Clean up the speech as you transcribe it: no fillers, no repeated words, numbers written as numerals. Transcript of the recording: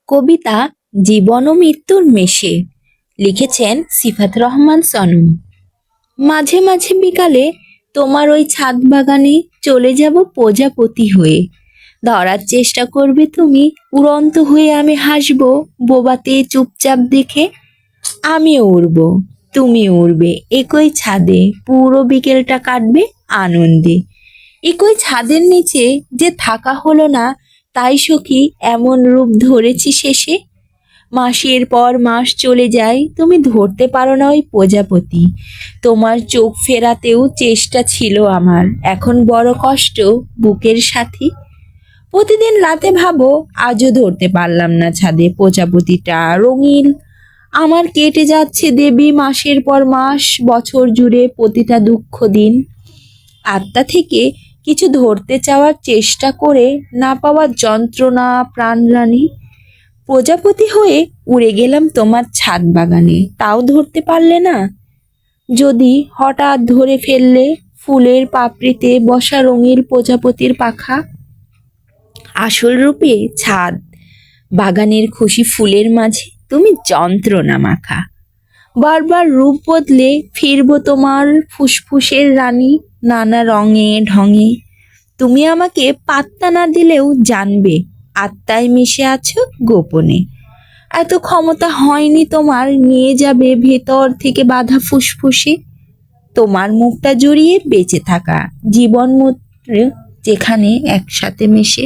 কবিতা জীবন ও মৃত্যুর মেশে, লিখেছেন সিফাত রহমান সনম। মাঝে মাঝে বিকালে তোমার ওই ছাদ বাগানে চলে যাব প্রজাপতি হয়ে। ধরার চেষ্টা করবে তুমি, উড়ন্ত হয়ে আমি হাসবো বোবাতে চুপচাপ দেখে। আমিও উড়ব, তুমিও উড়বে একই ছাদে, পুরো বিকেলটা কাটবে আনন্দে। একই ছাদের নিচে যে থাকা হলো না, তাই সখী এমন রূপ ধরেছি শেষে। মাসের পর মাস চলে যায়, তুমি ধরতে পারো না ওই প্রজাপতি। তোমার চোখ ফেরাতেও চেষ্টা ছিল আমার, এখন বড় কষ্ট বুকের সাথী। প্রতিদিন রাতে ভাবো, আজও ধরতে পারলাম না ছাদে প্রজাপতিটা রঙিন। আমার কেটে যাচ্ছে দেবী মাসের পর মাস, বছর জুড়ে প্রতিটা দুঃখ দিন। আত্মা থেকে কিছু ধরতে চাওয়ার চেষ্টা করে না পাওয়ার যন্ত্রণা প্রাণরানী। প্রজাপতি হয়ে উড়ে গেলাম তোমার ছাদ বাগানে, তাও ধরতে পারলে না। যদি হঠাৎ ধরে ফেললে ফুলের পাপড়িতে বসা রঙিন প্রজাপতির পাখা। আসল রূপে ছাদ বাগানের খুশি ফুলের মাঝে তুমি যন্ত্রণা মাখা। বারবার রূপ বদলে ফিরবো তোমার ফুসফুসের রানী, নানা রঙে ঢঙে। তুমি আমাকে পাত্তা না দিলেও জানবে, আত্মায় মিশে আছো গোপনে। এত ক্ষমতা হয়নি তোমার, নিয়ে যাবে ভেতর থেকে বাধা ফুসফুসে। তোমার মুখটা জড়িয়ে বেঁচে থাকা জীবন মৃত্যু যেখানে একসাথে মেশে।